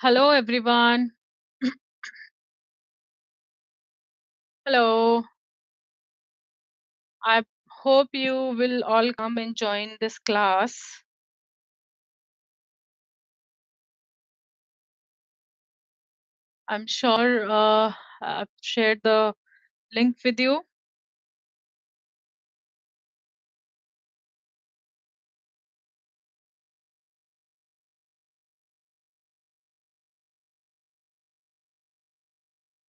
Hello, everyone. Hello. I hope you will all come and join this class. I'm sure I've shared the link with you.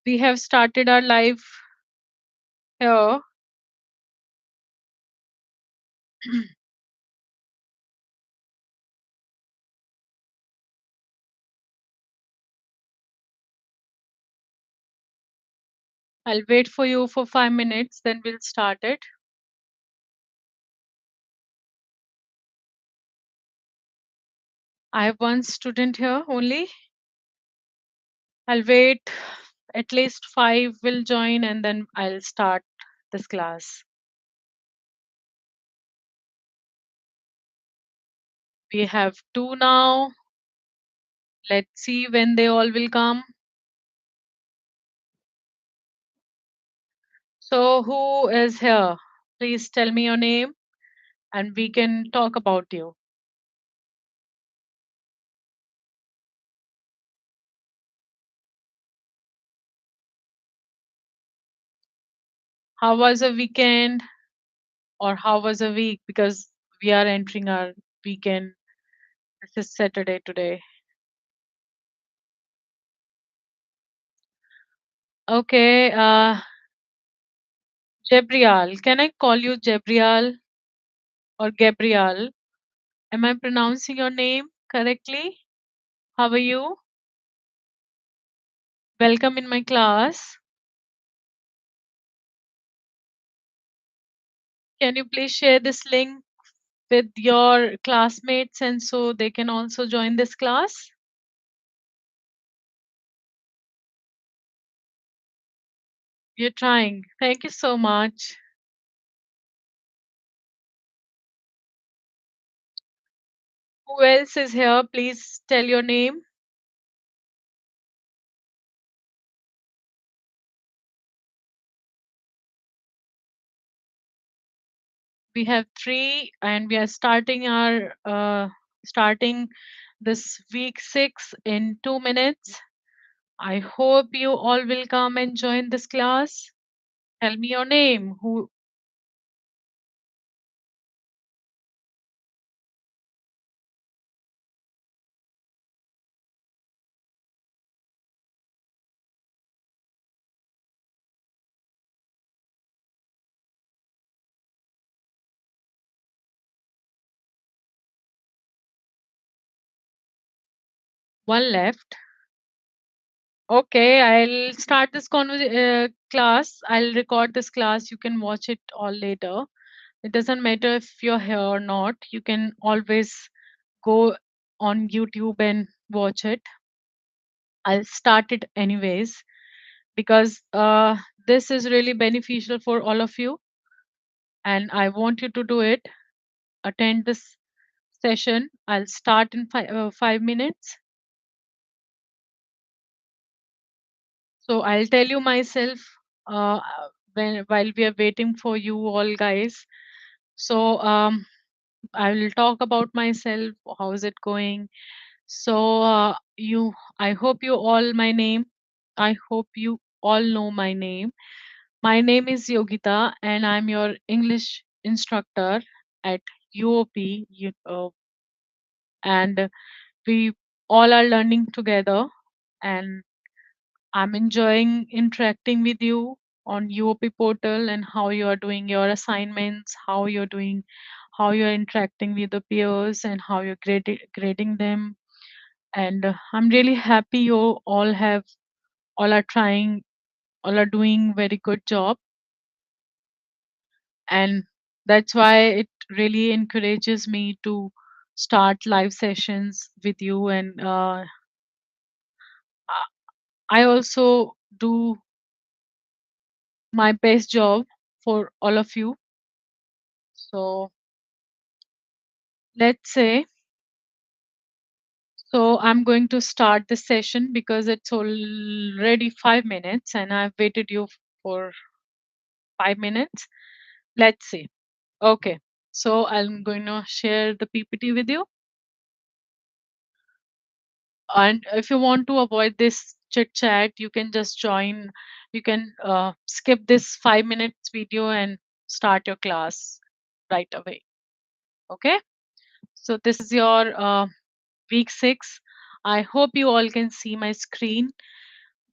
We have started our live here. I'll wait for you for 5 minutes, then we'll start it. I have one student here only. I'll wait. At least 5 will join and then I'll start this class. We have 2 now. Let's see when they all will come. So, who is here? Please tell me your name and we can talk about you. How was the weekend or how was the week? Because we are entering our weekend. This is Saturday today. Okay, Gabriel. Can I call you Gabriel or Gabriel? Am I pronouncing your name correctly? How are you? Welcome in my class. Can you please share this link with your classmates and so they can also join this class? You're trying. Thank you so much. Who else is here? Please tell your name. We have 3 and we are starting this week 6 in 2 minutes. I hope you all will come and join this class. Tell me your name. Who? One left. Okay, I'll start this class. I'll record this class. You can watch it all later. It doesn't matter if you're here or not. You can always go on YouTube and watch it. I'll start it anyways because this is really beneficial for all of you and I want you to do it. Attend this session. I'll start in 5 minutes. So I'll tell you myself while we are waiting for you all guys. So I will talk about myself. How is it going? So I hope you all my name. I hope you all know my name. My name is Yogita and I'm your English instructor at UOP. And we all are learning together and I'm enjoying interacting with you on UOP portal and how you are doing your assignments, how you're interacting with the peers and how you're grading them. And I'm really happy you all are trying, all are doing very good job. And that's why it really encourages me to start live sessions with you and I also do my best job for all of you. So let's say So I'm going to start this session because it's already 5 minutes and I've waited you for 5 minutes. Let's see. Okay. So I'm going to share the PPT with you. And if you want to avoid this chit chat, you can just join. You can skip this 5 minutes video and start your class right away. Okay. So this is your week 6. I hope you all can see my screen.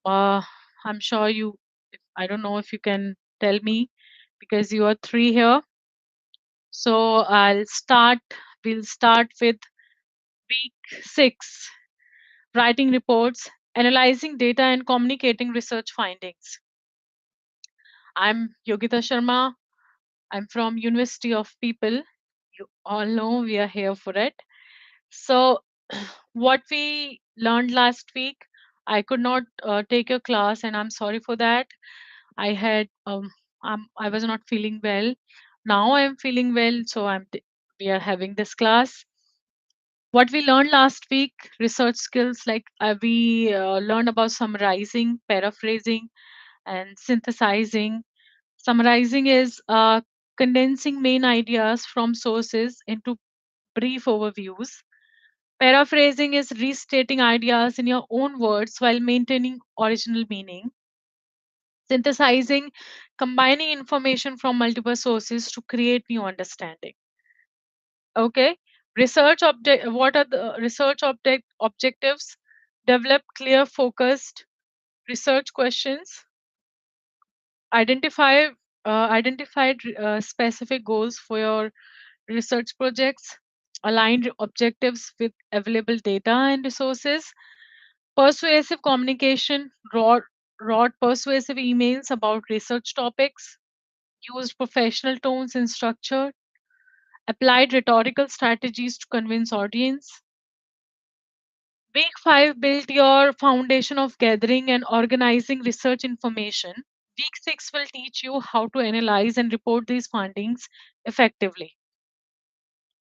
Uh, I'm sure you, I don't know if you can tell me because you are 3 here. So we'll start with week 6, writing reports, analyzing data and communicating research findings. I'm Yogeeta Sharma. I'm from University of People. You all know we are here for it. So what we learned last week, I could not take your class and I'm sorry for that. I had I was not feeling well. Now I'm feeling well, so we are having this class. What we learned last week, research skills like we learned about summarizing, paraphrasing, and synthesizing. Summarizing is condensing main ideas from sources into brief overviews. Paraphrasing is restating ideas in your own words while maintaining original meaning. Synthesizing, combining information from multiple sources to create new understanding. Okay. What are the research objectives? Develop clear, focused research questions. Identified specific goals for your research projects. Aligned objectives with available data and resources. Persuasive communication, wrote persuasive emails about research topics, used professional tones and structure, applied rhetorical strategies to convince audience. Week 5 built your foundation of gathering and organizing research information. Week 6 will teach you how to analyze and report these findings effectively.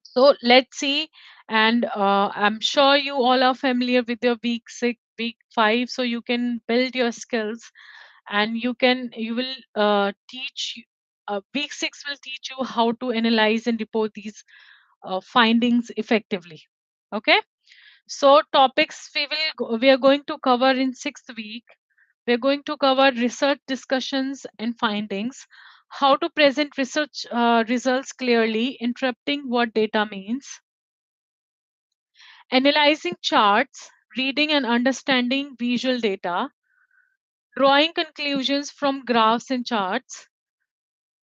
So let's see. And I'm sure you all are familiar with your week 6, week 5, so you can build your skills and you will week 6 will teach you how to analyze and report these findings effectively. Okay. So topics we are going to cover in 6th week. We're going to cover research discussions and findings, how to present research results clearly, interpreting what data means, analyzing charts, reading and understanding visual data, drawing conclusions from graphs and charts,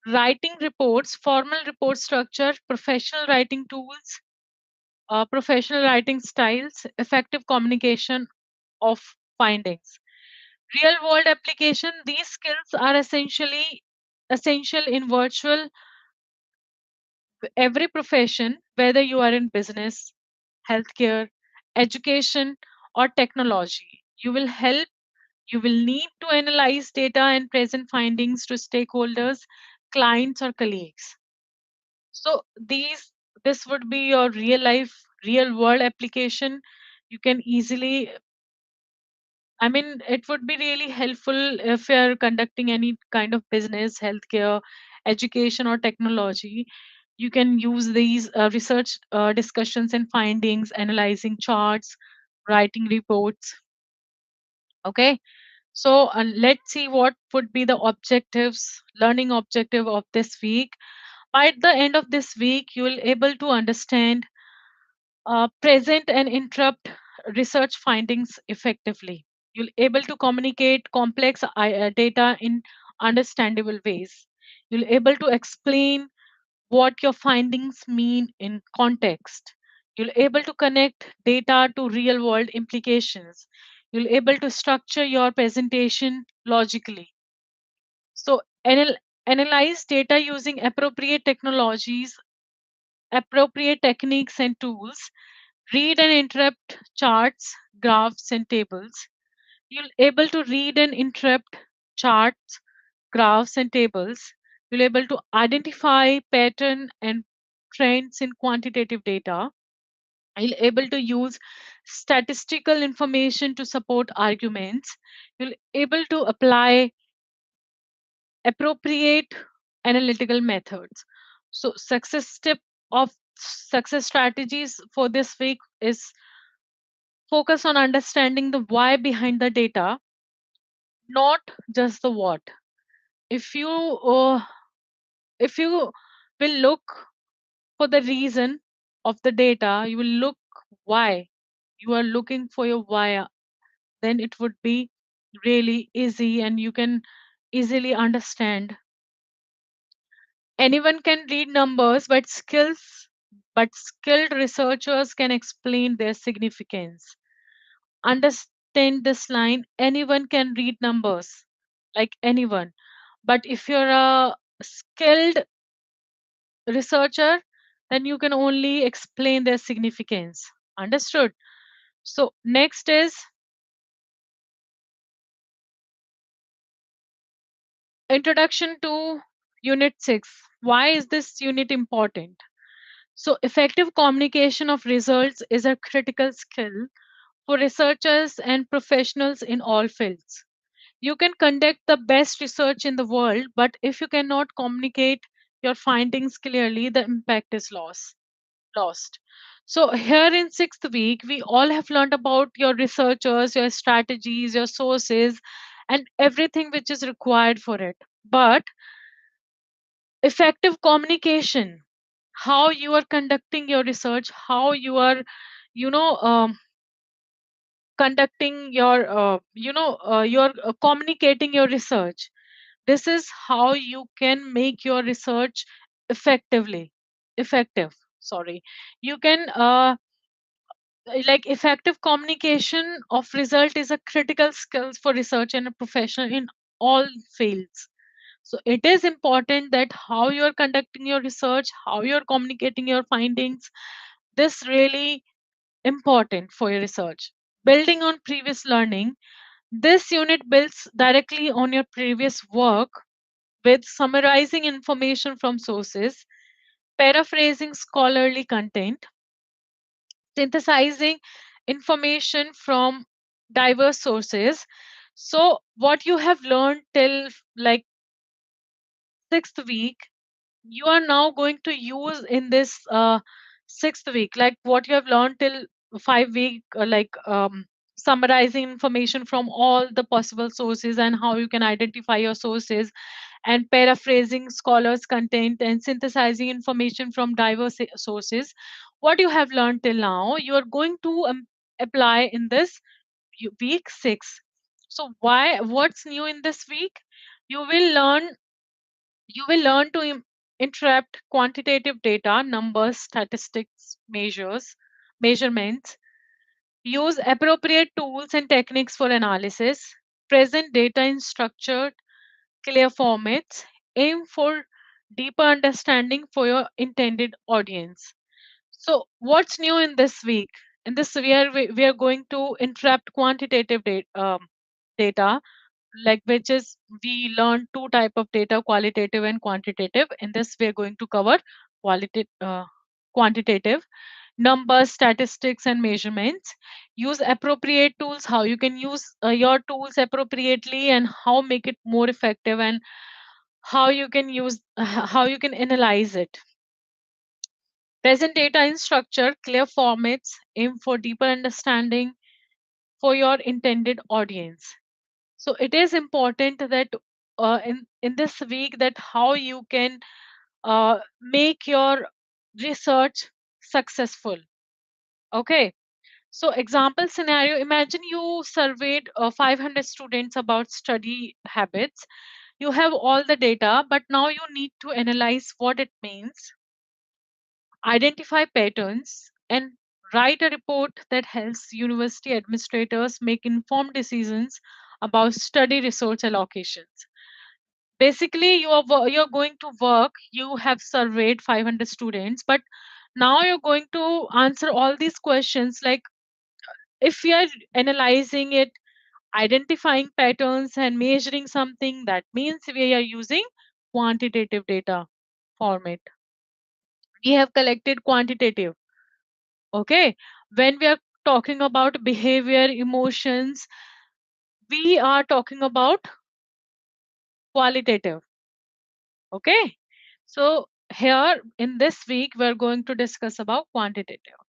writing reports, formal report structure, professional writing tools, professional writing styles, effective communication of findings. Real world application, these skills are essential in virtual every profession, whether you are in business, healthcare, education, or technology. You will need to analyze data and present findings to stakeholders, clients, or colleagues. So this would be your real world application. You can easily, I mean, it would be really helpful if you're conducting any kind of business, healthcare, education, or technology. You can use these research discussions and findings, analyzing charts, writing reports. Okay. So let's see what would be the learning objective of this week. By the end of this week, you will able to understand, present and interrupt research findings effectively. You'll able to communicate complex data in understandable ways. You'll able to explain what your findings mean in context. You'll able to connect data to real world implications. You'll able to structure your presentation logically. So analyze data using appropriate techniques and tools. Read and interpret charts, graphs, and tables. You'll able to read and interpret charts, graphs, and tables. You'll able to identify pattern and trends in quantitative data. You'll able to use statistical information to support arguments. You'll able to apply appropriate analytical methods. So success strategies for this week is focus on understanding the why behind the data, not just the what. If you if you will look for the reason of the data, you will look why. You are looking for your why, then it would be really easy and you can easily understand. Anyone can read numbers, but skilled researchers can explain their significance. Understand this line: anyone can read numbers, like anyone. But if you're a skilled researcher, then you can only explain their significance. Understood? So, next is introduction to Unit 6. Why is this unit important? So, effective communication of results is a critical skill for researchers and professionals in all fields. You can conduct the best research in the world, but if you cannot communicate your findings clearly, the impact is lost. So, here in sixth week, we all have learned about your researchers, your strategies, your sources, and everything which is required for it. But effective communication, how you are conducting your research, how you are, you know, conducting your, you're communicating your research. This is how you can make your research effective. Sorry, you can like effective communication of result is a critical skill for research and a professional in all fields. So it is important that how you are conducting your research, how you are communicating your findings. This really important for your research. Building on previous learning, this unit builds directly on your previous work with summarizing information from sources, paraphrasing scholarly content, synthesizing information from diverse sources. So, what you have learned till like sixth week, you are now going to use in this sixth week, like what you have learned till 5 week, summarizing information from all the possible sources and how you can identify your sources, and paraphrasing scholars' content and synthesizing information from diverse sources. What you have learned till now, you are going to apply in this week 6. So, what's new in this week? You will learn you will learn to interpret quantitative data, numbers, statistics, measurements, use appropriate tools and techniques for analysis, present data in structured, clear formats, aim for deeper understanding for your intended audience. So, what's new in this week? In this we are going to interrupt quantitative data, like which is we learn two type of data, qualitative and quantitative. In this we are going to cover quantitative, numbers, statistics, and measurements. Use appropriate tools, how you can use your tools appropriately and how make it more effective, and how you can use how you can analyze it. Present data in structure, clear formats, aim for deeper understanding for your intended audience. So it is important that in this week, that how you can make your research successful. Okay. So example scenario: imagine you surveyed 500 students about study habits. You have all the data, but now you need to analyze what it means, identify patterns, and write a report that helps university administrators make informed decisions about study resource allocations. Basically, you're going to work. You have surveyed 500 students, but now you're going to answer all these questions. Like if we are analyzing it, identifying patterns and measuring something, that means we are using quantitative data format. We have collected quantitative. Okay. When we are talking about behavior, emotions. We are talking about qualitative. Okay. So here in this week, we're going to discuss about quantitative.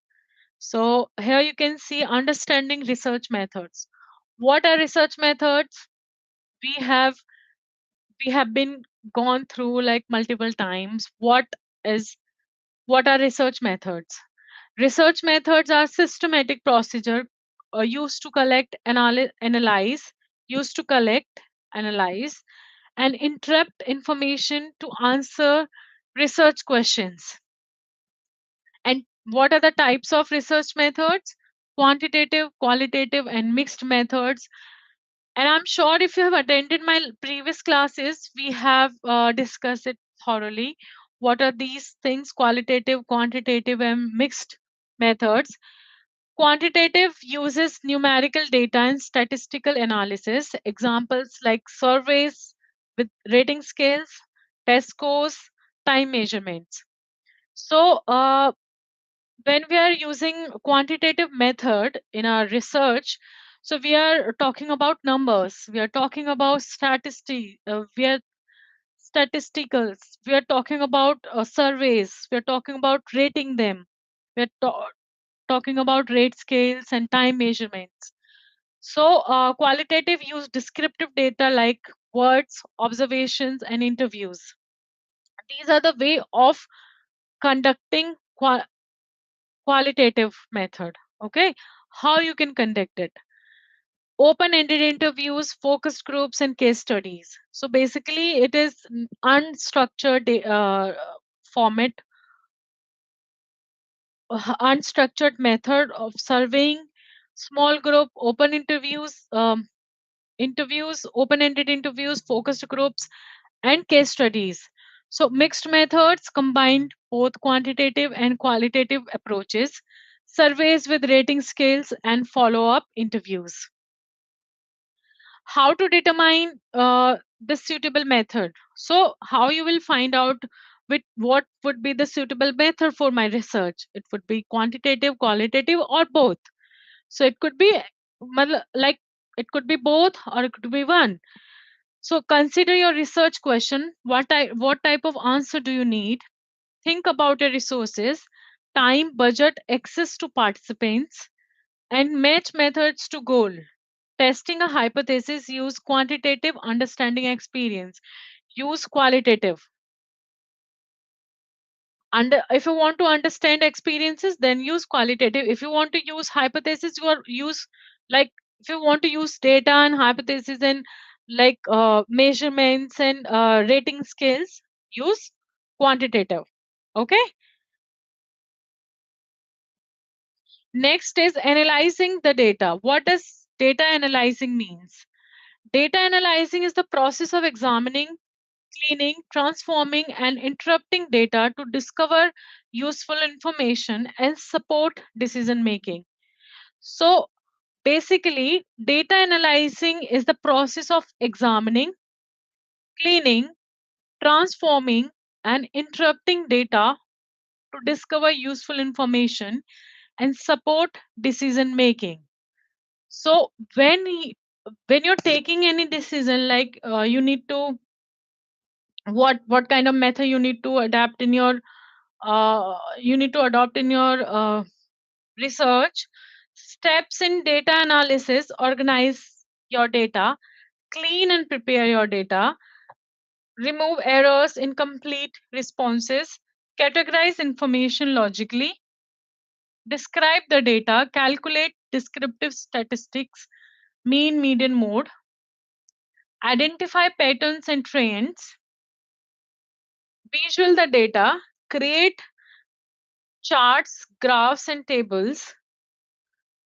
So here you can see understanding research methods. What are research methods? We have we have been gone through like multiple times. What are research methods? Research methods are systematic procedure used to analyze, used to collect, analyze, and interpret information to answer research questions. And what are the types of research methods? Quantitative, qualitative, and mixed methods. And I'm sure if you have attended my previous classes, we have discussed it thoroughly. What are these things? Qualitative, quantitative, and mixed methods. Quantitative uses numerical data and statistical analysis. Examples like surveys with rating scales, test scores, time measurements. So, when we are using quantitative method in our research, so we are talking about numbers, we are talking about statisticals, we are talking about surveys, we are talking about rating them, we are talking about rate scales and time measurements. So qualitative use descriptive data like words, observations, and interviews. These are the way of conducting qualitative method. Okay, how you can conduct it? Open-ended interviews, focus groups, and case studies. So basically it is unstructured format, unstructured method of surveying, small group, open interviews, open-ended interviews, focused groups, and case studies. So mixed methods combine both quantitative and qualitative approaches, surveys with rating scales, and follow-up interviews. How to determine the suitable method? So how you will find out what would be the suitable method for my research? It would be quantitative, qualitative, or both. So it could be like it could be both or it could be one. So consider your research question. What type of answer do you need? Think about your resources, time, budget, access to participants, and match methods to goal. Testing a hypothesis, use quantitative, understanding experience. Use qualitative. And if you want to understand experiences, then use qualitative. If you want to use hypothesis, you are use like if you want to use data and hypothesis and like measurements and rating scales, use quantitative. Okay. Next is analyzing the data. What does data analyzing means? Data analyzing is the process of examining, cleaning, transforming, and interpreting data to discover useful information and support decision making. So, basically, data analyzing is the process of examining, cleaning, transforming, and interpreting data to discover useful information and support decision making. So, when you're taking any decision, like you need to what kind of method you need to adapt in your you need to adopt in your research. Steps in data analysis: organize your data, clean and prepare your data, remove errors, incomplete responses, categorize information logically, describe the data, calculate descriptive statistics, mean, median, mode, identify patterns and trends, visual the data, create charts, graphs, and tables,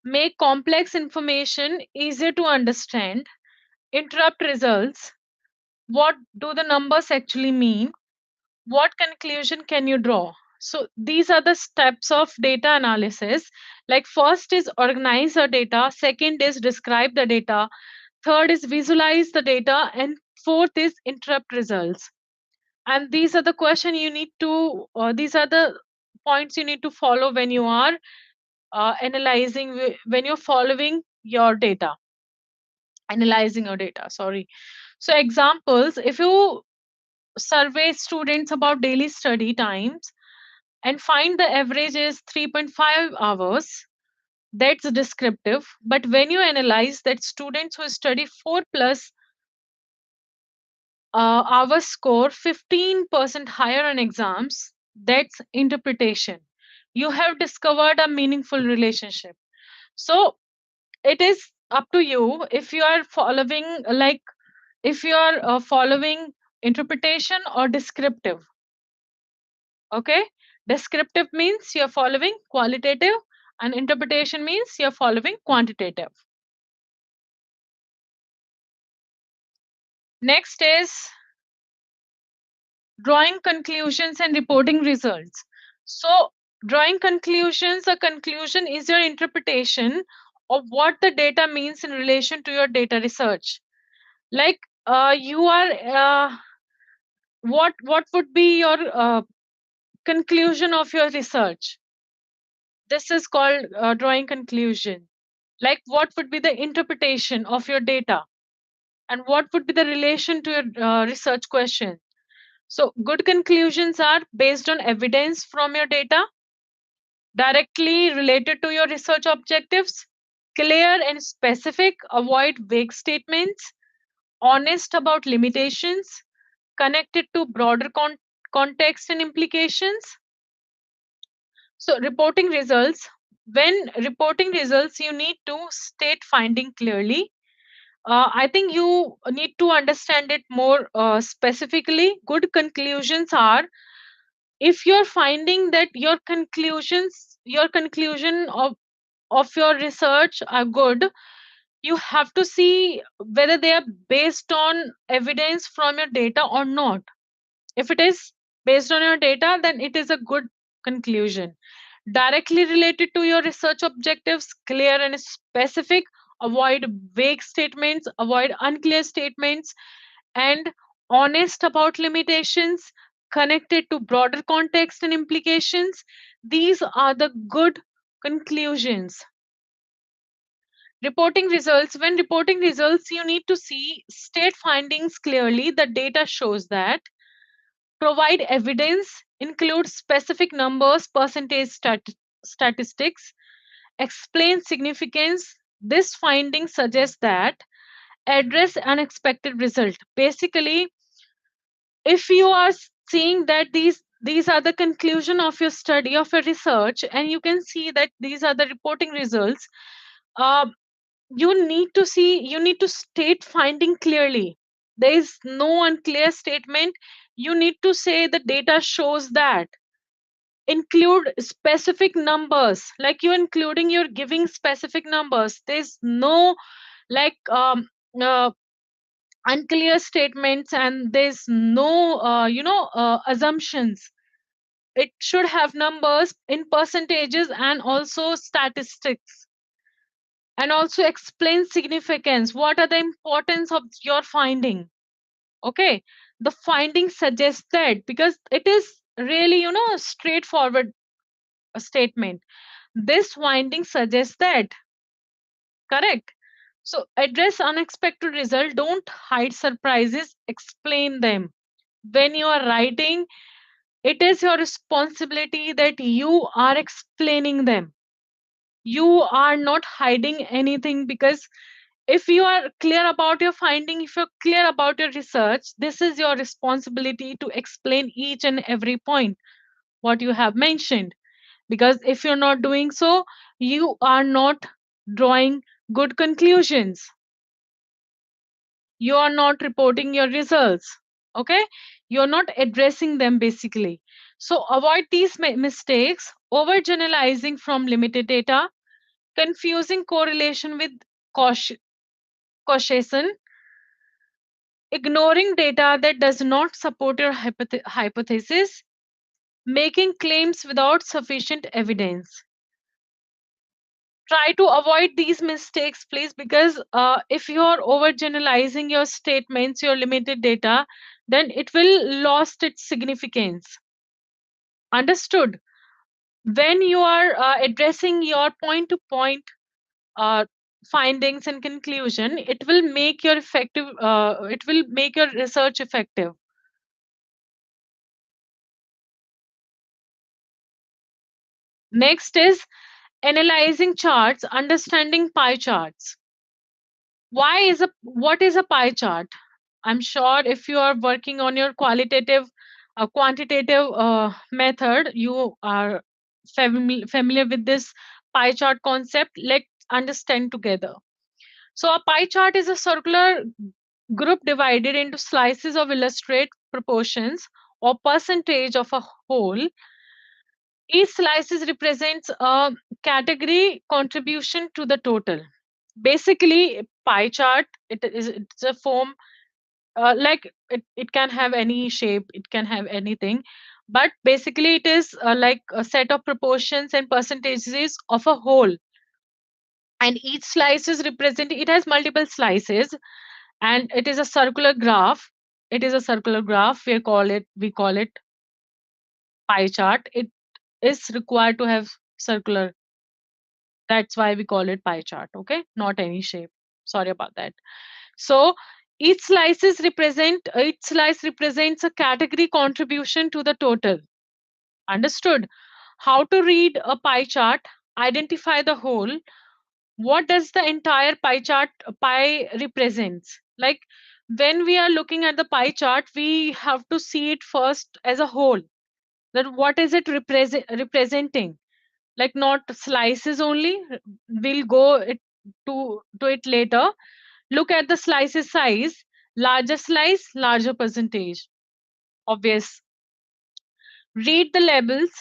make complex information easier to understand, interrupt results. What do the numbers actually mean? What conclusion can you draw? So these are the steps of data analysis. Like first is organize the data, second is describe the data, third is visualize the data, and fourth is interrupt results. And these are the question you need to these are the points you need to follow when you are analyzing when you're following your data, analyzing your data, sorry. So examples, if you survey students about daily study times and find the average is 3.5 hours, that's descriptive. But when you analyze that students who study 4 plus hours score 15% higher on exams, that's interpretation. You have discovered a meaningful relationship. So it is up to you if you are following, like, if you are following interpretation or descriptive. Okay, descriptive means you're following qualitative, and interpretation means you're following quantitative. Next is drawing conclusions and reporting results. So drawing conclusions, a conclusion is your interpretation of what the data means in relation to your data research. Like, you are what would be your conclusion of your research? This is called drawing conclusion. Like, what would be the interpretation of your data, and what would be the relation to your research question? So good conclusions are based on evidence from your data, directly related to your research objectives, clear and specific, avoid vague statements, honest about limitations, connected to broader context and implications. So, reporting results. When reporting results, you need to state finding clearly. I think you need to understand it more specifically. Good conclusions are, if you're finding that your conclusion of your research are good, you have to see whether they are based on evidence from your data or not. If it is based on your data, then it is a good conclusion. Directly related to your research objectives, clear and specific, avoid vague statements, avoid unclear statements, and honest about limitations, connected to broader context and implications. These are the good conclusions. Reporting results. When reporting results, you need to see state findings clearly. The data shows that. Provide evidence, include specific numbers, percentage statistics, explain significance. This finding suggests that. Address unexpected result. Basically, if you are seeing that these are the conclusion of your study, of your research, and you can see that these are the reporting results, uh, you need to state finding clearly. There is no unclear statement. You need to say the data shows that. Include specific numbers, like you're giving specific numbers. There's no, like, uh, unclear statements, and there's no assumptions. It should have numbers in percentages and also statistics, and also explain significance. What are the importance of your finding? Okay, the finding suggests that, because it is really, a straightforward statement. This finding suggests that. Correct. So address unexpected result. Don't hide surprises. Explain them. When you are writing, it is your responsibility that you are explaining them. You are not hiding anything, because if you are clear about your finding, if you're clear about your research, this is your responsibility to explain each and every point what you have mentioned. Because if you're not doing so, you are not drawing good conclusions. You are not reporting your results. Okay, you're not addressing them basically. So avoid these mistakes: overgeneralizing from limited data, confusing correlation with caution, causation, ignoring data that does not support your hypothesis, making claims without sufficient evidence. Try to avoid these mistakes, please, because if you are overgeneralizing your statements, your limited data, then it will lost its significance. Understood? When you are addressing your point to point uh, findings and conclusion, it will make your research effective. Next is analyzing charts, understanding pie charts. What is a pie chart? I'm sure if you are working on your quantitative method, you are familiar with this pie chart concept. Let's understand together. So a pie chart is a circular group divided into slices of illustrate proportions or percentage of a whole. Each slices represents a category contribution to the total. Basically, pie chart, it's a form, like it can have any shape, it can have anything, but basically it is like a set of proportions and percentages of a whole, and each slice is represented, it has multiple slices, and it is a circular graph. It is a circular graph, we call it pie chart. It is required to have circular, that's why we call it pie chart, okay, not any shape. Sorry about that. So each slice represents a category contribution to the total. Understood? How to read a pie chart? Identify the whole. What does the entire pie represents? Like when we are looking at the pie chart, we have to see it first as a whole. That what is it representing? Like not slices only. We'll go to it later. Look at the slice's size. Larger slice, larger percentage. Obvious. Read the labels.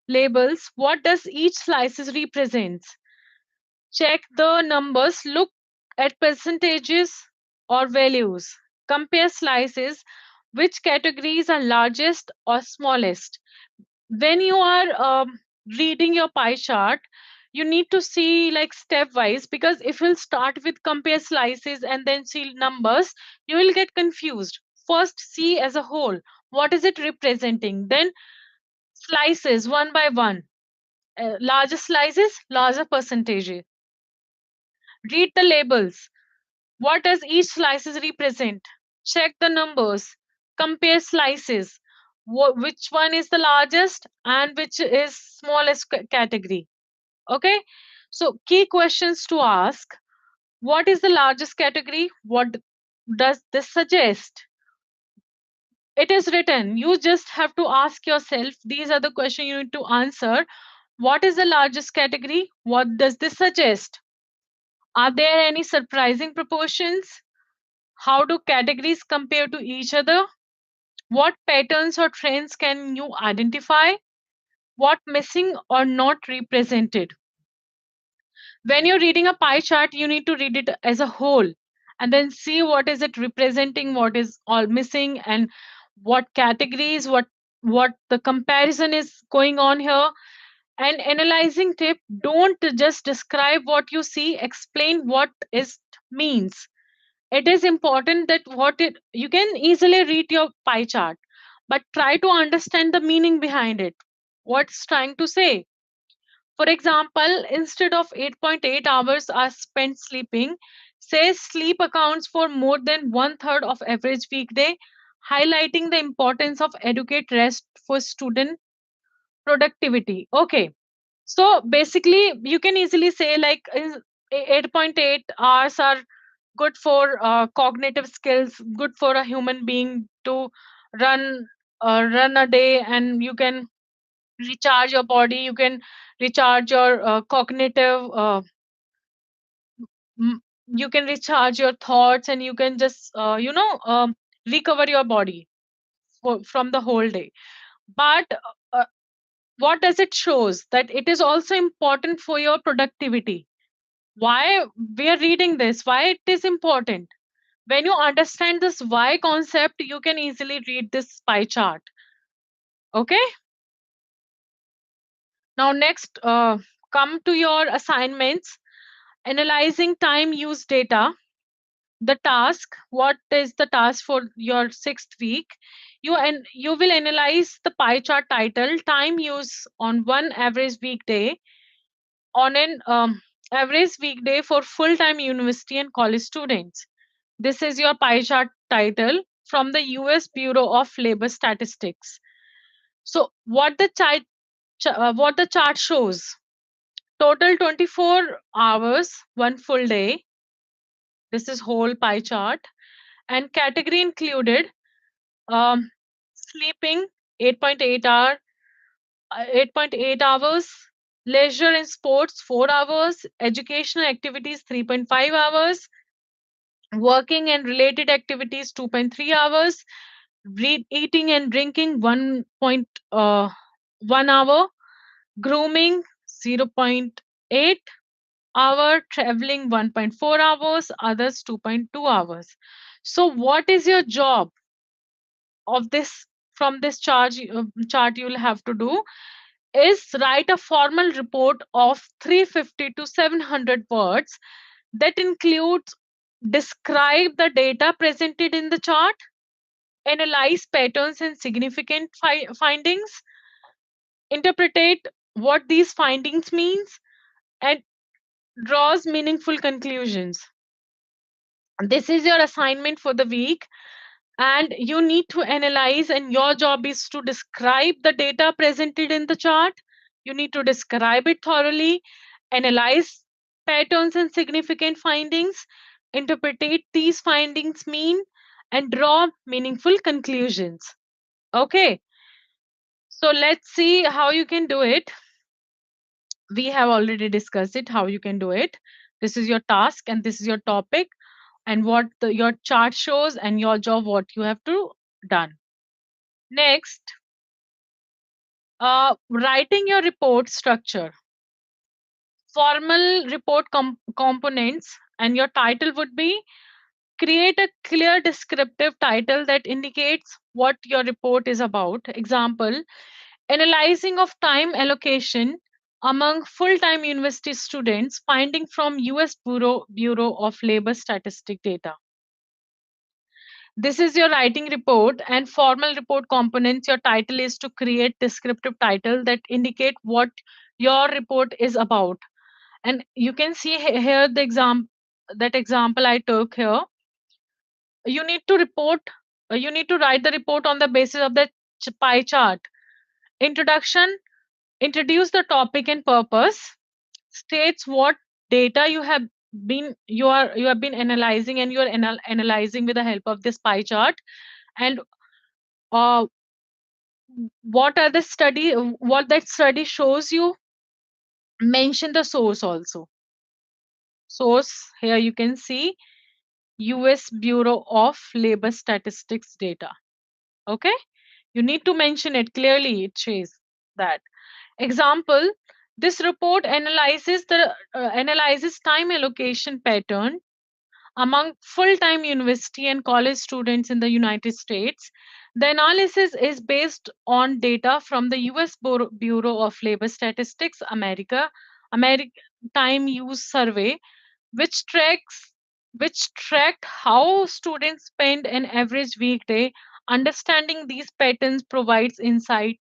Labels. What does each slices represents? Check the numbers. Look at percentages or values. Compare slices. Which categories are largest or smallest? When you are reading your pie chart, you need to see like stepwise, because if you'll start with compare slices and then see numbers, you will get confused. First see as a whole, what is it representing, then slices one by one, larger slices, larger percentages. Read the labels. What does each slices represent? Check the numbers. Compare slices. Which one is the largest and which is smallest category? Okay. So key questions to ask. What is the largest category? What does this suggest? It is written. You just have to ask yourself. These are the questions you need to answer. What is the largest category? What does this suggest? Are there any surprising proportions? How do categories compare to each other? What patterns or trends can you identify? What missing or not represented? When you're reading a pie chart, you need to read it as a whole and then see what is it representing, what is all missing, and what categories, what the comparison is going on here. And analyzing tip, don't just describe what you see, explain what it means. It is important that what it you can easily read your pie chart, but try to understand the meaning behind it, what's trying to say. For example, instead of 8.8 hours are spent sleeping, says sleep accounts for more than one third of average weekday, highlighting the importance of adequate rest for student productivity. Okay, so basically you can easily say like 8.8 hours are good for cognitive skills, good for a human being to run run a day, and you can recharge your body, you can recharge your cognitive you can recharge your thoughts, and you can just recover your body from the whole day. But uh, what does it shows? That it is also important for your productivity. Why we are reading this, why it is important? When you understand this why concept, you can easily read this pie chart. Okay. Now next, come to your assignments. Analyzing time use data. The task, what is the task for your 6th week? You will analyze the pie chart title, time use on one average weekday, on an average weekday for full-time university and college students. This is your pie chart title from the US Bureau of Labor Statistics. So what the chart shows: total 24 hours, one full day. This is whole pie chart, and category included um, sleeping 8.8 hour, 8.8 hours, leisure and sports 4 hours, educational activities 3.5 hours, working and related activities 2.3 hours, eating and drinking 1.1 hour, grooming 0.8 hour, traveling 1.4 hours, others 2.2 hours. So what is your job of this? From this chart you'll have to do is write a formal report of 350 to 700 words that includes: describe the data presented in the chart, analyze patterns and significant findings, interpret what these findings means, and draws meaningful conclusions. This is your assignment for the week, and you need to analyze, and your job is to describe the data presented in the chart. You need to describe it thoroughly, analyze patterns and significant findings, interpret these findings mean, and draw meaningful conclusions. Okay, so let's see how you can do it. We have already discussed it, how you can do it. This is your task and this is your topic, and what your chart shows, and your job what you have to done. Next, writing your report structure. Formal report components, and your title would be: create a clear descriptive title that indicates what your report is about. Example: analyzing of time allocation among full-time university students, finding from US Bureau of Labor Statistic data. This is your writing report, and formal report components. Your title is to create descriptive title that indicate what your report is about. And you can see here the example I took here. You need to report. You need to write the report on the basis of the pie chart. Introduction: introduce the topic and purpose. States what data you have been analyzing, and you are analyzing with the help of this pie chart. And uh, what are the study what that study shows you. Mention the source also. Source, here you can see US Bureau of Labor Statistics data. Okay, you need to mention it clearly. It says that. Example: this report analyzes time allocation pattern among full-time university and college students in the United States. The analysis is based on data from the US Bureau of Labor Statistics American Time Use Survey, which tracked how students spend an average weekday. Understanding these patterns provides insight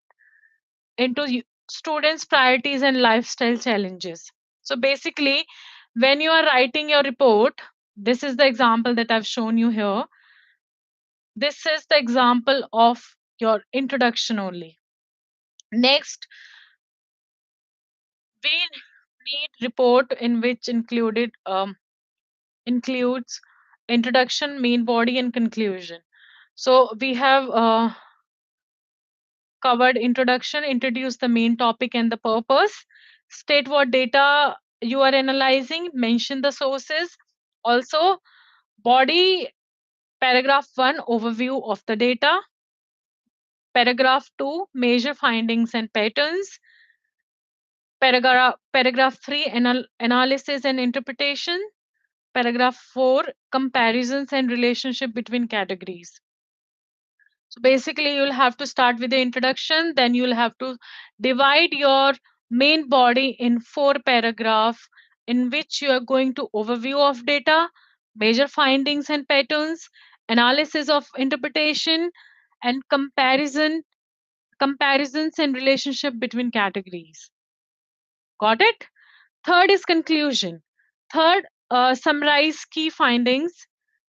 into students' priorities and lifestyle challenges. So basically, when you are writing your report, this is the example that I've shown you here. This is the example of your introduction only. Next, we need report in which includes introduction, main body, and conclusion. So we have covered introduction, introduce the main topic and the purpose, state what data you are analyzing, mention the sources. Also, body: paragraph 1, overview of the data. Paragraph 2, major findings and patterns. Paragraph 3, analysis and interpretation. Paragraph 4, comparisons and relationship between categories. So basically, you'll have to start with the introduction, then you'll have to divide your main body in 4 paragraphs, in which you are going to overview of data, major findings and patterns, analysis of interpretation, and comparisons and relationship between categories. Got it? Third is conclusion. Third, summarize key findings,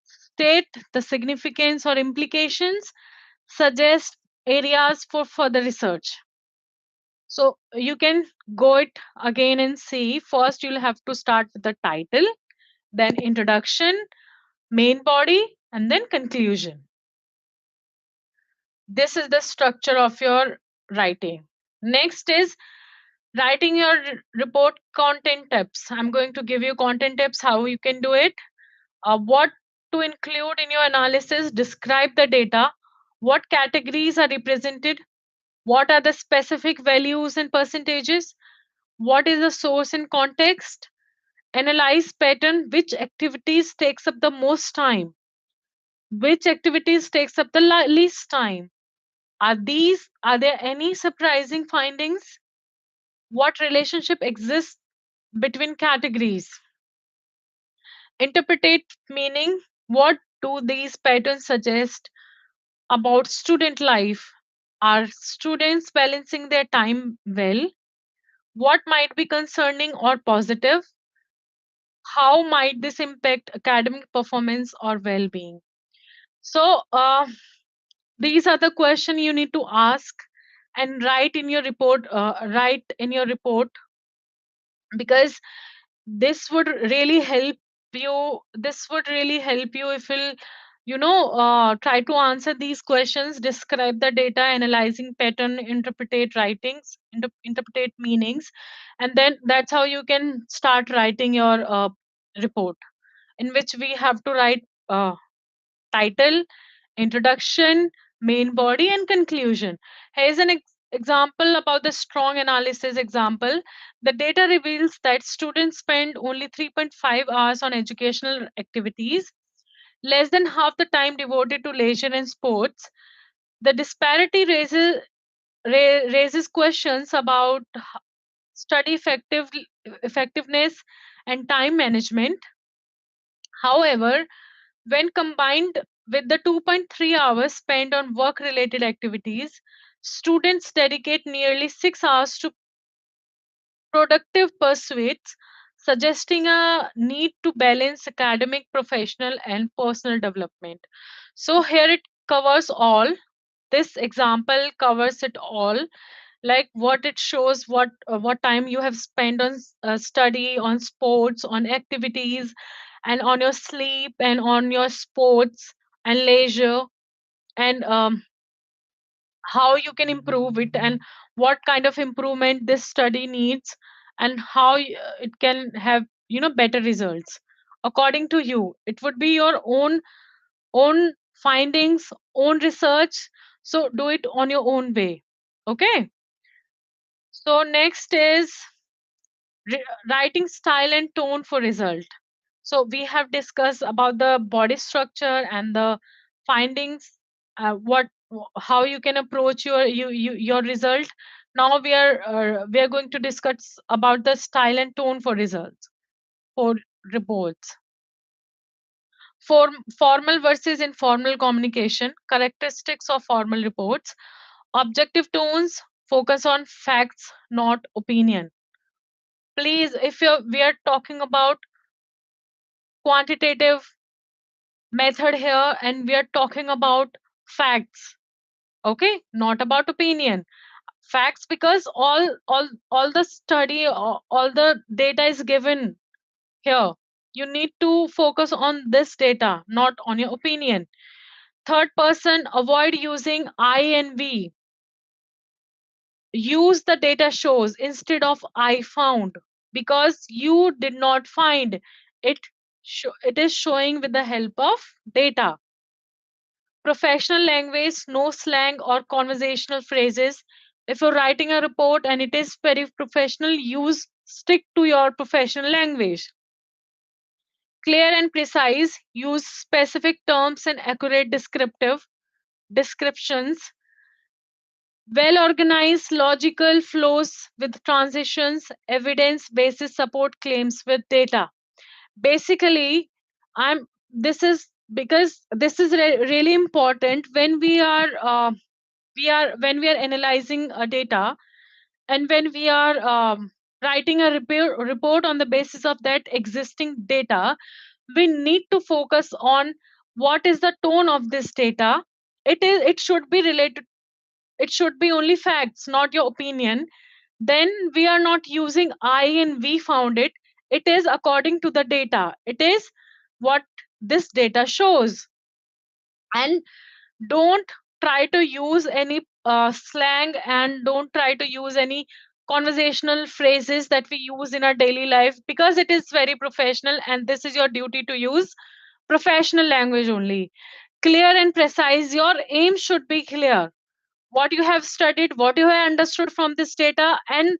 state the significance or implications, suggest areas for further research. So you can go it again and see. First, you'll have to start with the title, then introduction, main body, and then conclusion. This is the structure of your writing. Next is writing your report content tips. I'm going to give you content tips how you can do it. What to include in your analysis, describe the data, what categories are represented, what are the specific values and percentages, what is the source and context, analyze pattern, which activities takes up the most time, which activities takes up the least time, are there any surprising findings, what relationship exists between categories, interpretate meaning, what do these patterns suggest about student life, are students balancing their time well, what might be concerning or positive, how might this impact academic performance or well-being. So these are the questions you need to ask and write in your report, because this would really help this would really help you if you'll try to answer these questions, describe the data, analyzing pattern, interpret meanings, and then that's how you can start writing your report, in which we have to write title, introduction, main body, and conclusion. Here's an example about the strong analysis example. The data reveals that students spend only 3.5 hours on educational activities, less than half the time devoted to leisure and sports. The disparity raises questions about study effectiveness and time management. However, when combined with the 2.3 hours spent on work related activities, students dedicate nearly 6 hours to productive pursuits, suggesting a need to balance academic, professional, and personal development. So, here it covers all. This example covers it all, like what it shows, what time you have spent on study, on sports, on activities, and on your sleep, and on your sports and leisure, and how you can improve it, and what kind of improvement this study needs, and how it can have better results according to you. It would be your own findings, own research, so do it on your own way. Okay. So next is writing style and tone for result. So we have discussed about the body structure and the findings, what how you can approach your result. Now we are going to discuss about the style and tone for results, for reports. Formal versus informal communication, characteristics of formal reports. Objective tones focus on facts, not opinion. Please, if we are talking about quantitative method here, and we are talking about facts, okay, not about opinion. Facts, because all the study, all the data is given here. You need to focus on this data, not on your opinion. Third person, avoid using I and we. Use the data shows instead of I found, because you did not find it. It is showing with the help of data. Professional language, no slang or conversational phrases. If you're writing a report and it is very professional, use stick to your professional language. Clear and precise, use specific terms and accurate descriptive descriptions. Well organized, logical flows with transitions, evidence basis support claims with data. Basically, I'm this is because this is really important when we are analyzing data, and when we are writing a report on the basis of that existing data. We need to focus on what is the tone of this data. It should be related, it should be only facts, not your opinion. Then we are not using I and we found it. It is according to the data, it is what this data shows. And don't try to use any slang, and don't try to use any conversational phrases that we use in our daily life, because it is very professional and this is your duty to use professional language only. Clear and precise, your aim should be clear. What you have studied, what you have understood from this data, and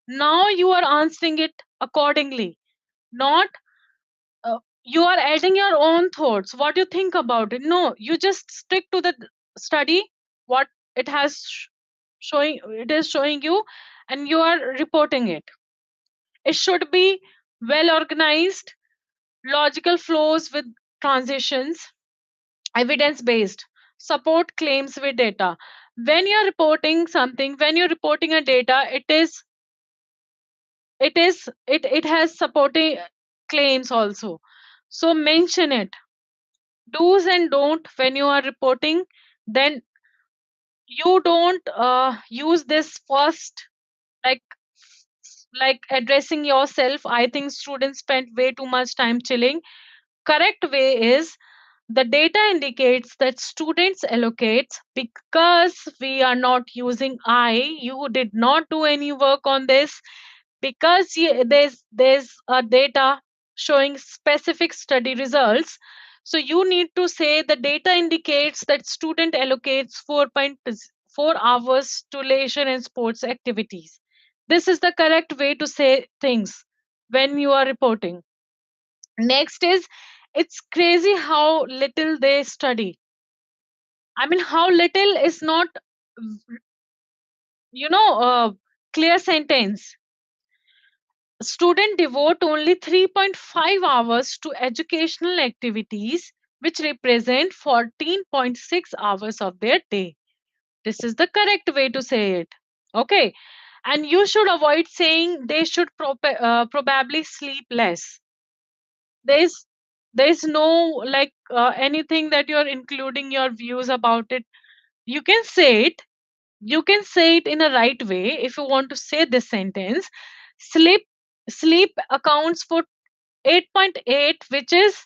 now you are answering it accordingly. Not you are adding your own thoughts, what you think about it. No, you just stick to the study, what it has showing, it is showing you, and you are reporting it. It should be well organized, logical flows with transitions, evidence based, support claims with data. When you're reporting something, when you're reporting a data, it has supporting claims also. So mention it, do's and don't when you are reporting. Then you don't use this first, like addressing yourself. I think students spend way too much time chilling. Correct way is, the data indicates that students allocates, because we are not using I, you did not do any work on this, because there's a data showing specific study results. So you need to say the data indicates that student allocates 4.4 hours to leisure and sports activities. This is the correct way to say things when you are reporting. Next is, it's crazy how little they study. I mean, how little is not, you know, clear sentence. Students devote only 3.5 hours to educational activities, which represent 14.6 hours of their day. This is the correct way to say it. Okay. And you should avoid saying they should probably sleep less. There's there's no anything that you're including your views about it. You can say it, you can say it in a right way. If you want to say this sentence, sleep sleep accounts for 8.8, which is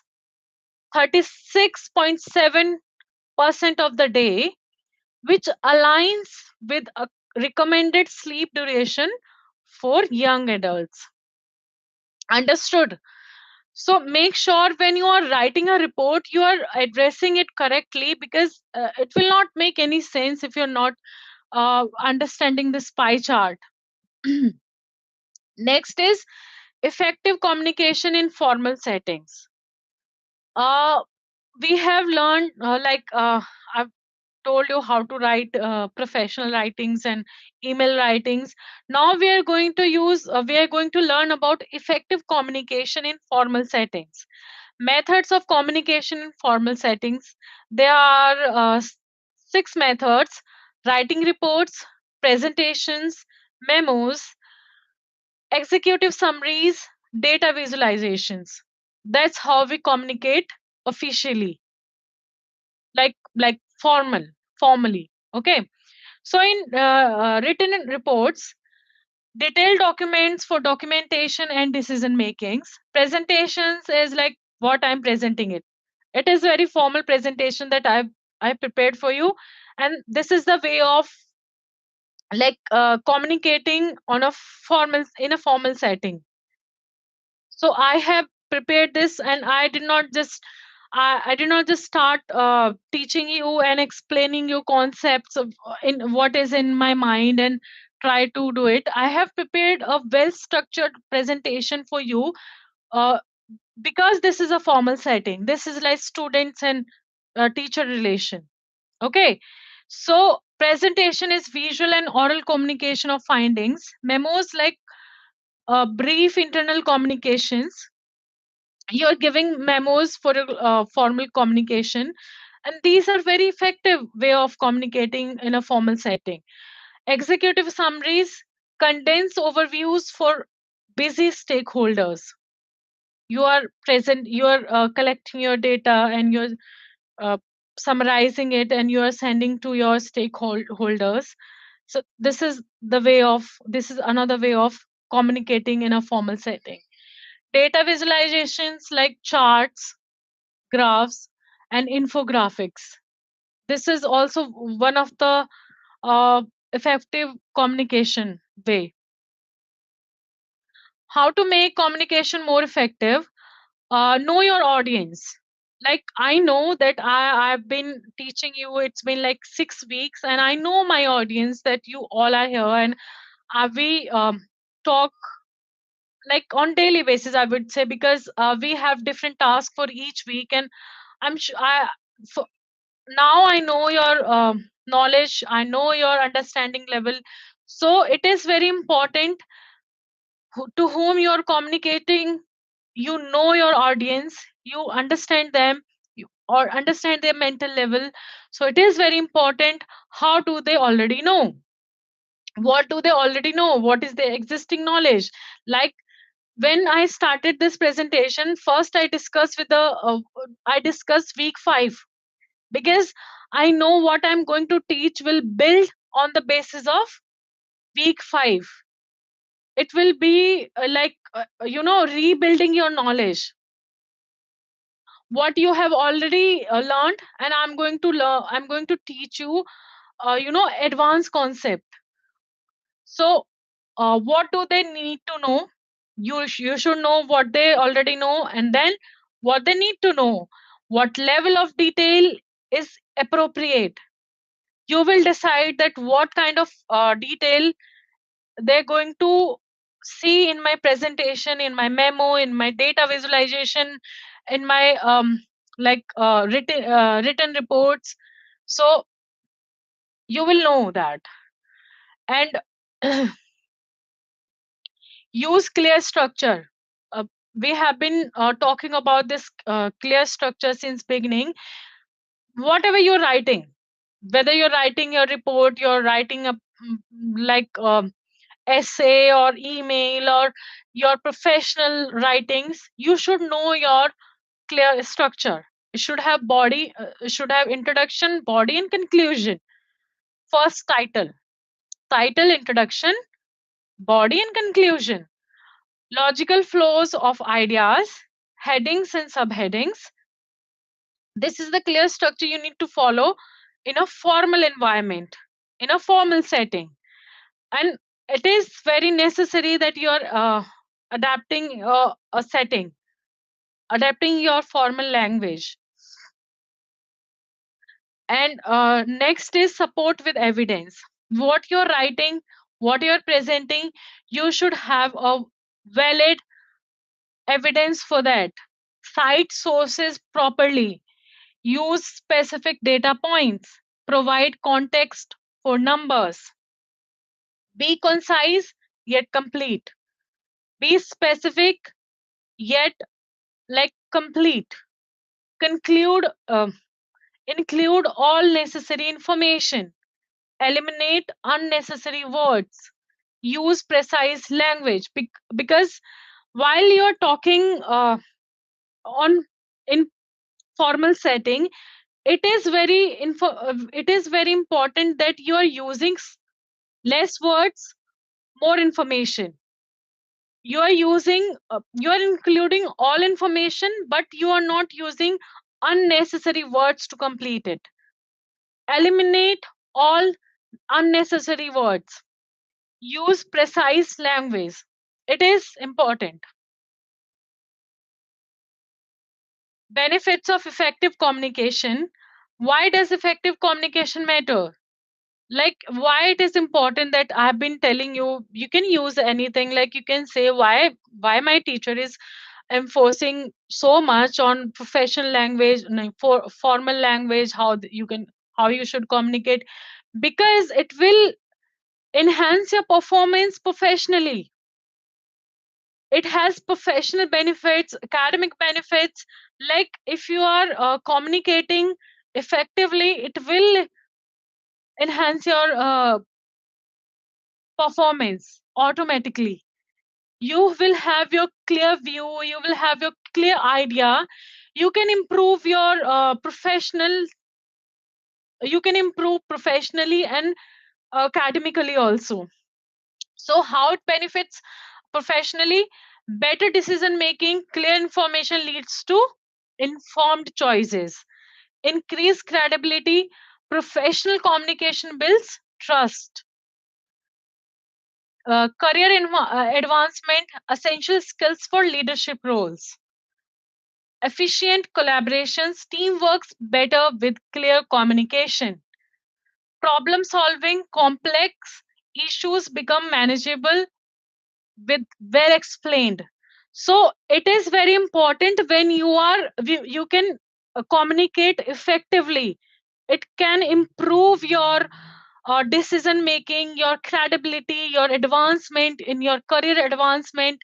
36.7% of the day, which aligns with a recommended sleep duration for young adults. Understood? So make sure when you are writing a report, you are addressing it correctly, because it will not make any sense if you're not understanding this pie chart. Next is effective communication in formal settings. Uh, we have learned, I've told you how to write professional writings and email writings. Now we are going to learn about effective communication in formal settings. Methods of communication in formal settings. There are six methods: writing reports, presentations, memos, executive summaries, data visualizations. That's how we communicate officially, formally. Okay. So in written reports, detailed documents for documentation and decision makings. Presentations is like what I'm presenting it. It is very formal presentation that I prepared for you, and this is the way of communicating on a formal setting. So I have prepared this, and I did not just start teaching you and explaining you concepts of in what is in my mind and try to do it. I have prepared a well structured presentation for you, uh, because this is a formal setting. This is like students and teacher relation. Okay. So presentation is visual and oral communication of findings. Memos like brief internal communications. you're giving memos for a formal communication, and these are very effective way of communicating in a formal setting. Executive summaries condense overviews for busy stakeholders. You are present, you are collecting your data, and you're uh, summarizing it, and you are sending to your stakeholders. So this is another way of communicating in a formal setting. Data visualizations like charts, graphs, and infographics. This is also one of the effective communication way. How to make communication more effective? Know your audience. Like, I know that I've been teaching you, it's been like 6 weeks, and I know my audience, that you all are here, and we talk like on daily basis, I would say, because we have different tasks for each week, and I'm sure for, now I know your knowledge, I know your understanding level. So it is very important to whom you're communicating. You know your audience, you understand them, or understand their mental level. So it is very important, how do they already know, what do they already know, what is their existing knowledge. Like, when I started this presentation, first I discussed with the I discussed week 5, because I know what I'm going to teach will build on the basis of week 5. It will be rebuilding your knowledge, what you have already learned, and I'm going to teach you advanced concept. So what do they need to know? You should know what they already know, and then what they need to know, what level of detail is appropriate. You will decide that what kind of detail they're going to see in my presentation, in my memo, in my data visualization, in my written reports. So you will know that. And use clear structure. We have been talking about this clear structure since beginning. Whatever you're writing, whether you're writing your report, you're writing a like essay or email, or your professional writings, you should know your clear structure. It should have should have introduction, body, and conclusion. First, title, introduction, body, and conclusion. Logical flows of ideas, headings and subheadings. This is the clear structure you need to follow in a formal environment, in a formal setting. And it is very necessary that you are adapting a setting, adapting your formal language. And next is support with evidence. What you're writing, what you're presenting, you should have a valid evidence for that. Cite sources properly, use specific data points, provide context for numbers, be concise yet complete, be specific yet complete, conclude, include all necessary information, eliminate unnecessary words, use precise language, because while you're talking on in formal setting, it is very important that you are using less words, more information. You are using you are including all information, but you are not using unnecessary words to complete it. Eliminate all unnecessary words, use precise language. It is important. Benefits of effective communication. Why does effective communication matter? Like, why it is important, that I've been telling you, you can use anything. Like, you can say why my teacher is enforcing so much on professional language, no, for formal language, how you should communicate, because it will enhance your performance professionally. It has professional benefits, academic benefits. Like if you are communicating effectively, it will enhance your performance automatically. You will have your clear view, you will have your clear idea. You can improve your professional, you can improve professionally and academically also. So how it benefits professionally? Better decision making, clear information leads to informed choices, increased credibility, professional communication builds trust, career advancement, essential skills for leadership roles, efficient collaborations, team works better with clear communication, problem solving, complex issues become manageable with well explained. So it is very important when you can communicate effectively. It can improve your decision making, your credibility, your advancement in your career advancement,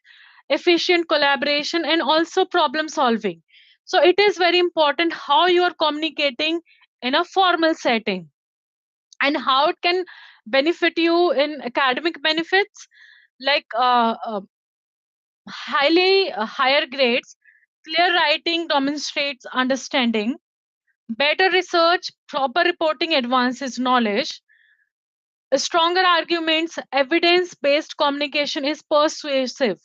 efficient collaboration, and also problem solving. So it is very important how you are communicating in a formal setting, and how it can benefit you in academic benefits, like higher grades, clear writing demonstrates understanding, better research, proper reporting advances knowledge, stronger arguments, evidence based communication is persuasive,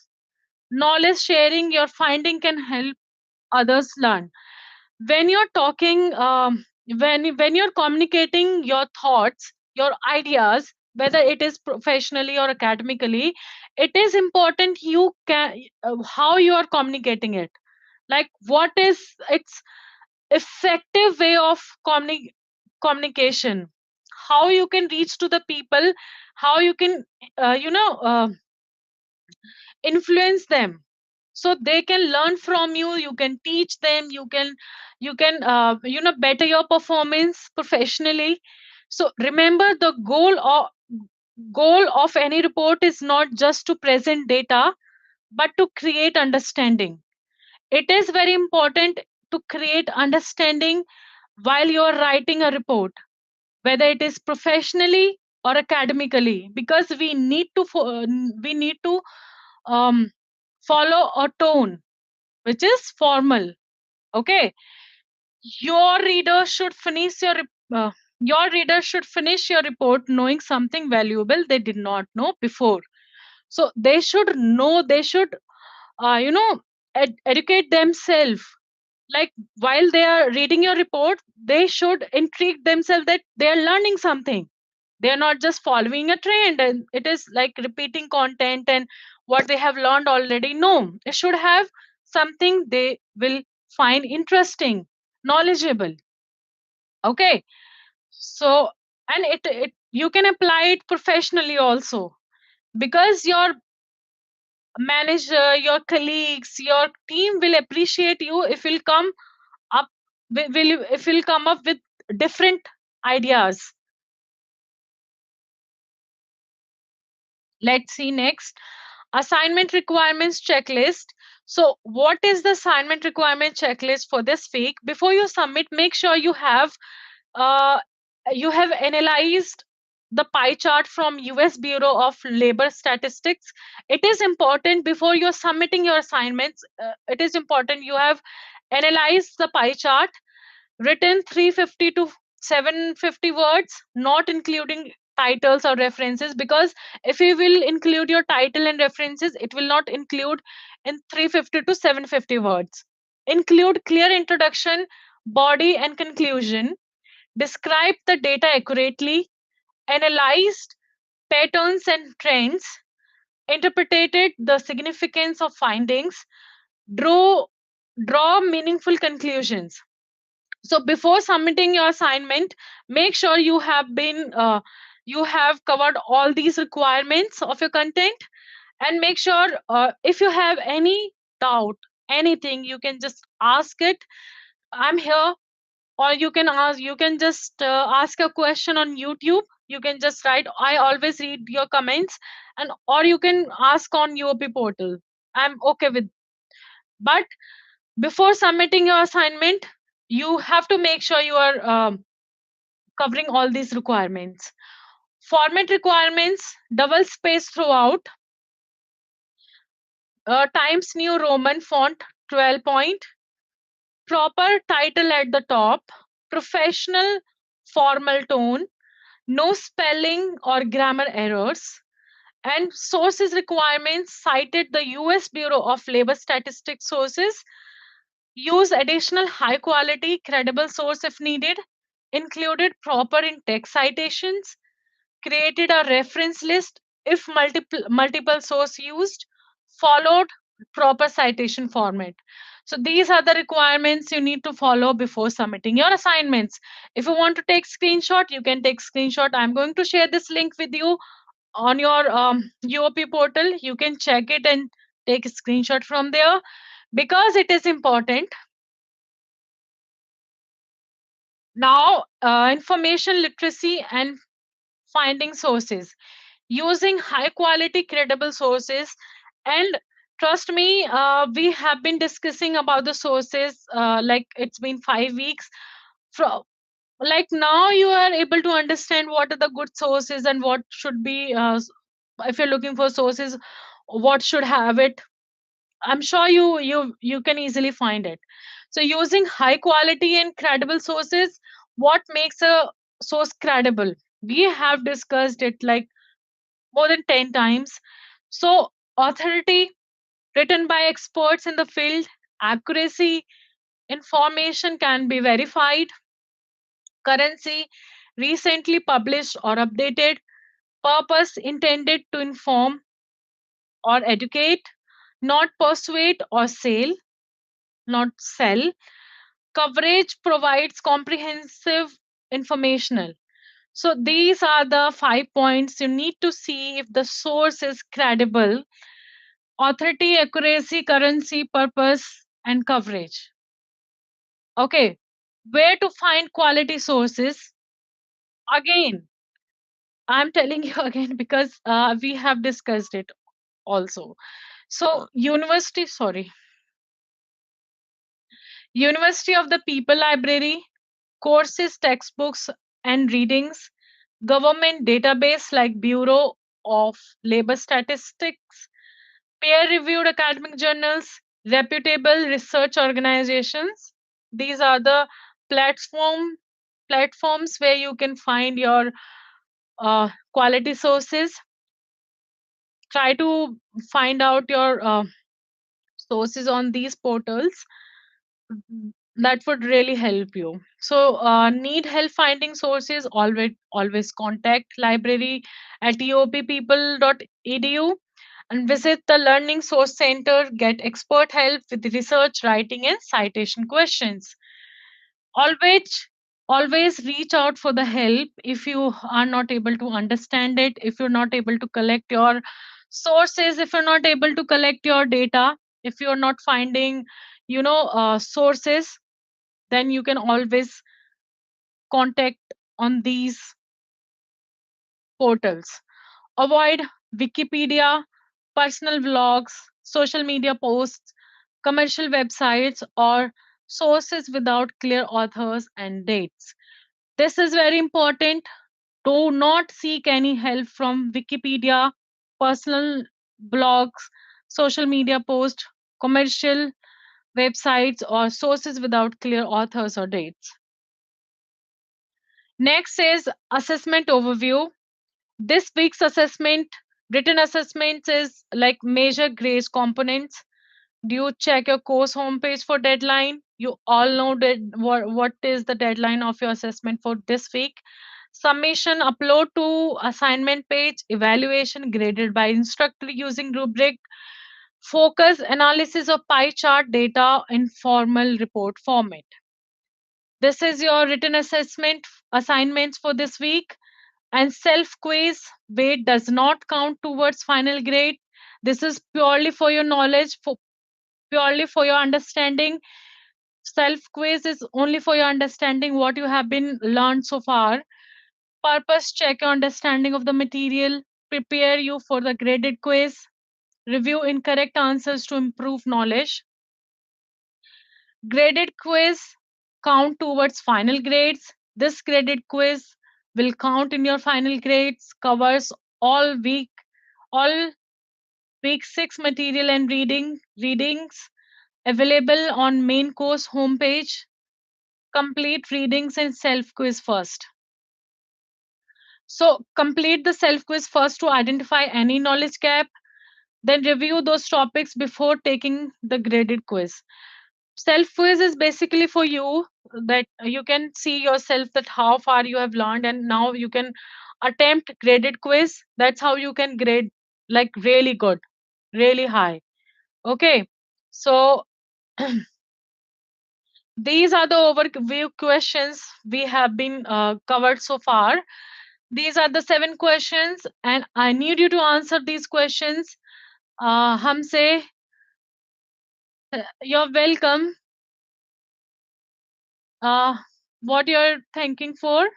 knowledge sharing, your finding can help others learn. When you're talking, when you're communicating your thoughts, your ideas, whether it is professionally or academically, it is important you can how you are communicating it, like what is its effective way of communication, how you can reach to the people, how you can influence them so they can learn from you, you can teach them, you can better your performance professionally. So remember, the goal of any report is not just to present data but to create understanding. It is very important to create understanding while you are writing a report, whether it is professionally or academically, because we need to um, follow a tone which is formal. Okay, your reader should finish your reader should finish your report knowing something valuable they did not know before. So they should know, they should educate themselves. Like while they are reading your report, they should intrigue themselves that they are learning something. They are not just following a trend and it is like repeating content and what they have learned already. No, it should have something they will find interesting, knowledgeable. Okay, so and it you can apply it professionally also, because your manager, your colleagues, your team will appreciate you if you'll come up if you'll come up with different ideas. Let's see next. Assignment requirements checklist. So what is the assignment requirement checklist for this week? Before you submit, make sure uh, you have analyzed the pie chart from US Bureau of Labor Statistics. It is important before you're submitting your assignments, it is important you have analyzed the pie chart, written 350 to 750 words, not including titles or references, because if you will include your title and references, it will not include in 350 to 750 words. Include clear introduction, body, and conclusion. Describe the data accurately, analyzed patterns and trends, interpreted the significance of findings, draw draw meaningful conclusions. So before submitting your assignment, make sure you have covered all these requirements of your content, and make sure if you have any doubt, anything, you can just ask it. I'm here. Or you can just ask a question on YouTube. You can just write, I always read your comments. And or you can ask on UOP portal. I'm okay with. But before submitting your assignment, you have to make sure you are covering all these requirements. Format requirements: double space throughout, Times New Roman font 12 point, proper title at the top, professional formal tone, no spelling or grammar errors, and sources requirements cited the US Bureau of Labor Statistics sources. Use additional high quality, credible source if needed. Included proper in text citations. Created a reference list if multiple source used. Followed proper citation format. So these are the requirements you need to follow before submitting your assignments. If you want to take screenshot, you can take screenshot. I'm going to share this link with you on your UOP portal. You can check it and take a screenshot from there because it is important. Now, information literacy and finding sources, using high quality, credible sources. And trust me, we have been discussing about the sources, like it's been 5 weeks. From like now, you are able to understand what are the good sources and what should be, if you're looking for sources, what should have it. I'm sure you can easily find it. So using high quality and credible sources, what makes a source credible? We have discussed it like more than 10 times. So authority, written by experts in the field, accuracy, information can be verified, currency, recently published or updated, purpose intended to inform or educate, not persuade or sell, not sell. Coverage provides comprehensive informational. So these are the 5 points you need to see if the source is credible: authority, accuracy, currency, purpose, and coverage. Okay, where to find quality sources? Again, I'm telling you again because we have discussed it also. So, University of the People Library, courses, textbooks, and readings, government database like Bureau of Labor Statistics, peer reviewed academic journals, reputable research organizations. These are the platforms where you can find your quality sources. Try to find out your sources on these portals. That would really help you. So need help finding sources, always contact library at eoppeople.edu and visit the learning source center. Get expert help with research, writing, and citation questions. Always always reach out for the help if you are not able to understand it, if you're not able to collect your sources, if you're not able to collect your data, if you're not finding sources, then you can always contact on these portals. Avoid Wikipedia, personal vlogs, social media posts, commercial websites, or sources without clear authors and dates. This is very important. Do not seek any help from Wikipedia, personal blogs, social media posts, commercial websites, or sources without clear authors or dates. Next is assessment overview. This week's written assessments is like major grades components. Do you check your course homepage for deadline? You all know that what is the deadline of your assessment for this week. Submission, upload to assignment page, evaluation graded by instructor using rubric, focus, analysis of pie chart data in formal report format. This is your written assessment assignments for this week. And self quiz, weight does not count towards final grade. This is purely for your knowledge, purely for your understanding. Self quiz is only for your understanding what you have been learned so far. Purpose, check your understanding of the material, prepare you for the graded quiz. Review incorrect answers to improve knowledge. Graded quiz count towards final grades. This graded quiz will count in your final grades, covers all week, all week 6 material and readings available on main course homepage. Complete readings and self quiz first. So complete the self quiz first to identify any knowledge gap, then review those topics before taking the graded quiz. Self quiz is basically for you that you can see yourself that how far you have learned, and now you can attempt graded quiz. That's how you can grade like really good, really high. Okay. So these are the overview questions we have been covered so far. These are the 7 questions, and I need you to answer these questions. Hamse, you're welcome. Uh, what you're thanking for?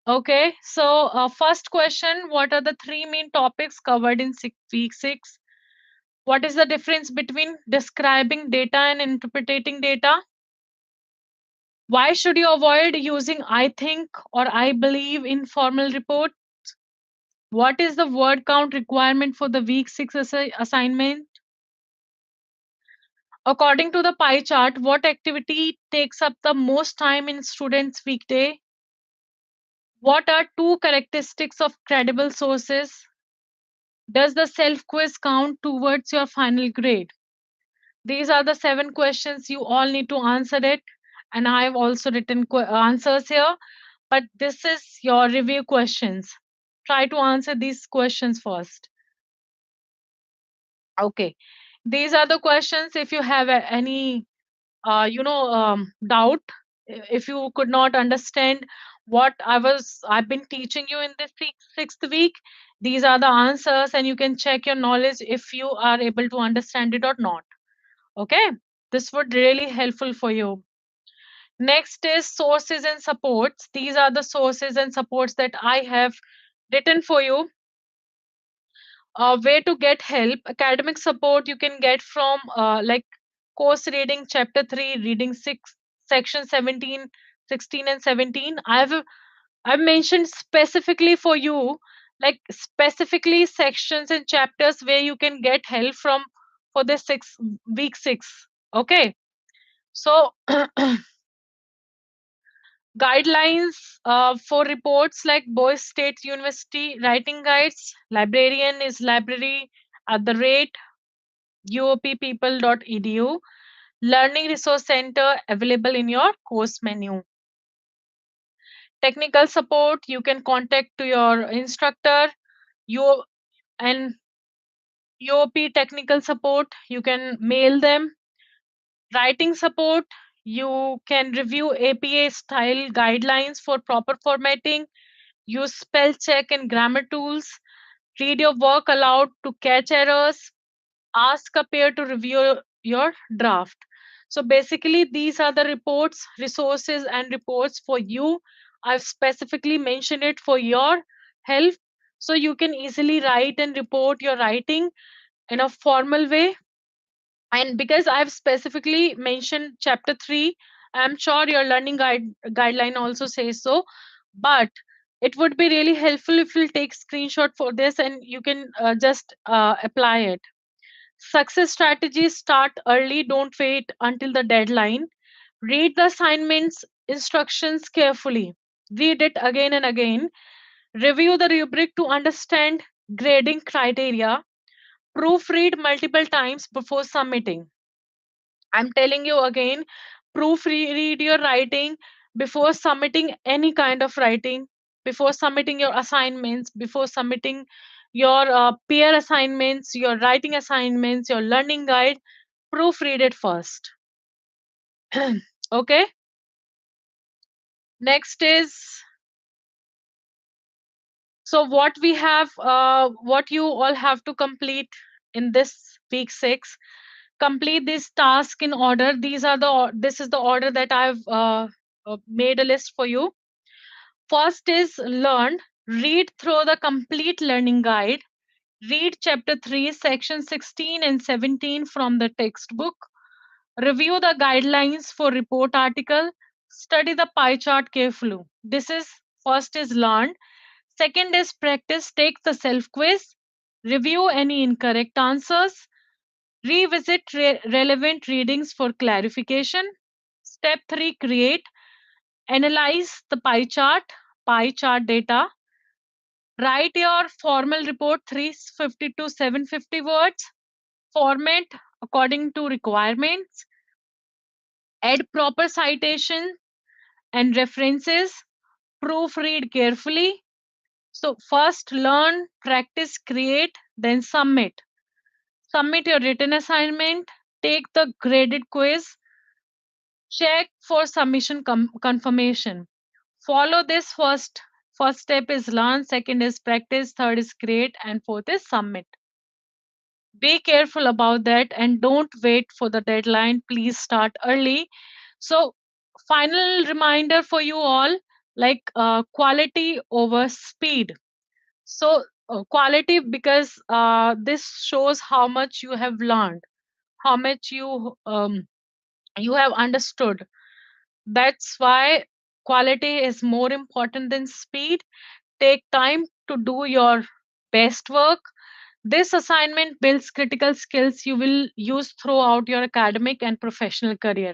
Okay, so first question: what are the 3 main topics covered in week 6? What is the difference between describing data and interpreting data? Why should you avoid using I think or I believe in formal report? What is the word count requirement for the week 6 assignment? According to the pie chart, what activity takes up the most time in students' weekday? What are 2 characteristics of credible sources? Does the self quiz count towards your final grade? These are the 7 questions you all need to answer it. And I've also written answers here, but this is your review questions. Try to answer these questions first. Okay. These are the questions. If you have any doubt, if you could not understand what I've been teaching you in this 6th week, these are the answers, and you can check your knowledge if you are able to understand it or not. Okay, this would really helpful for you. Next is sources and supports. These are the sources and supports that I have written for you. Where to get help? Academic support you can get from like course reading chapter 3, reading 6, section 17, 16 and 17. I've mentioned specifically for you, like specifically sections and chapters where you can get help from for the week 6. Okay. So guidelines for reports like Boise State University writing guides. Librarian is library at the rate uppeople.edu. Learning Resource Center available in your course menu. Technical support, you can contact to your instructor. You and UOP technical support, you can mail them. Writing support, you can review APA style guidelines for proper formatting. Use spell check and grammar tools. Read your work aloud to catch errors. Ask a peer to review your draft. So basically, these are the reports, resources, and reports for you. I've specifically mentioned it for your help. So you can easily write and report your writing in a formal way. And because I've specifically mentioned chapter 3, I'm sure your learning guideline also says so. But it would be really helpful if you'll take screenshot for this and you can just apply it. Success strategies: start early, don't wait until the deadline. Read the assignments instructions carefully. Read it again and again. Review the rubric to understand grading criteria. Proofread multiple times before submitting. I'm telling you again, proofread your writing before submitting any kind of writing, before submitting your assignments, before submitting your peer assignments, your writing assignments, your learning guide. Proofread it first. Okay. Next is, so what we have, what you all have to complete in this week 6. Complete this task in order. This is the order that I've made a list for you. First is learn. Read through the complete learning guide. Read chapter 3, section 16 and 17 from the textbook. Review the guidelines for report article. Study the pie chart carefully. This is first is learned. Second is practice. Take the self quiz. Review any incorrect answers. Revisit relevant readings for clarification. Step 3, create. Analyze the pie chart data. Write your formal report 350 to 750 words. Format according to requirements. Add proper citation and references. Proofread carefully. So, first learn, practice, create, then submit. Submit your written assignment. Take the graded quiz. Check for submission confirmation. Follow this first. First step is learn, second is practice, third is create, and fourth is submit. Be careful about that and don't wait for the deadline. Please start early. So, final reminder for you all, like quality over speed. So, quality, because this shows how much you have learned, how much you have understood. That's why quality is more important than speed. Take time to do your best work. This assignment builds critical skills you will use throughout your academic and professional career.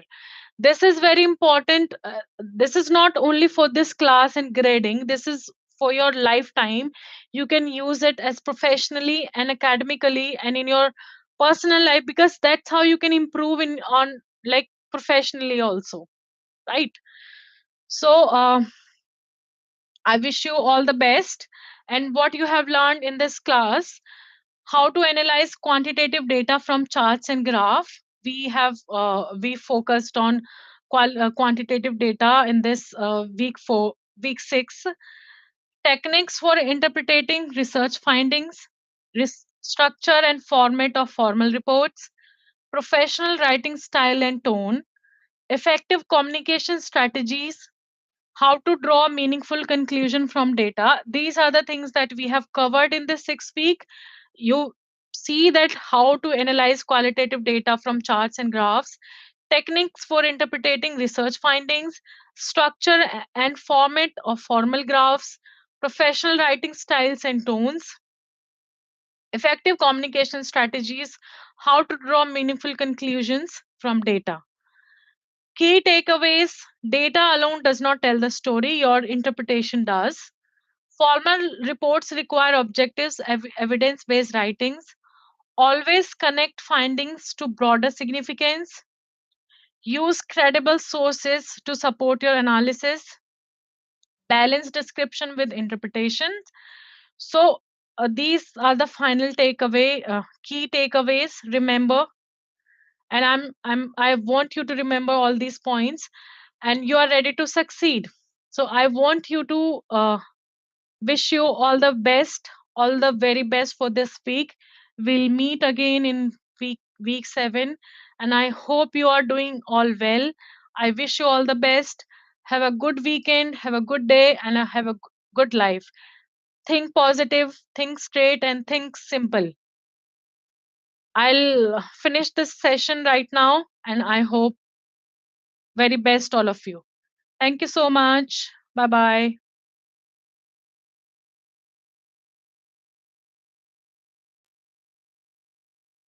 This is very important. This is not only for this class and grading, this is for your lifetime. You can use it as professionally and academically and in your personal life, because that's how you can improve in on like professionally also, right? So I wish you all the best. And what you have learned in this class: how to analyze quantitative data from charts and graph. We focused on quantitative data in this week 6. Techniques for interpreting research findings, structure and format of formal reports, professional writing style and tone, effective communication strategies, how to draw meaningful conclusion from data. These are the things that we have covered in this 6 week. You see that how to analyze qualitative data from charts and graphs, techniques for interpreting research findings, structure and format of formal graphs, professional writing styles and tones, effective communication strategies, how to draw meaningful conclusions from data. Key takeaways: data alone does not tell the story, your interpretation does. Formal reports require objectives, evidence based writings. Always connect findings to broader significance. Use credible sources to support your analysis. Balance description with interpretation. So, these are the final key takeaways. Remember, and I want you to remember all these points, and you are ready to succeed. So I want you to wish you all the best, all the very best for this week. We'll meet again in week 7, and I hope you are doing all well. I wish you all the best. Have a good weekend, have a good day, and have a good life. Think positive, think straight, and think simple. I'll finish this session right now, and I hope very best all of you. Thank you so much. Bye bye.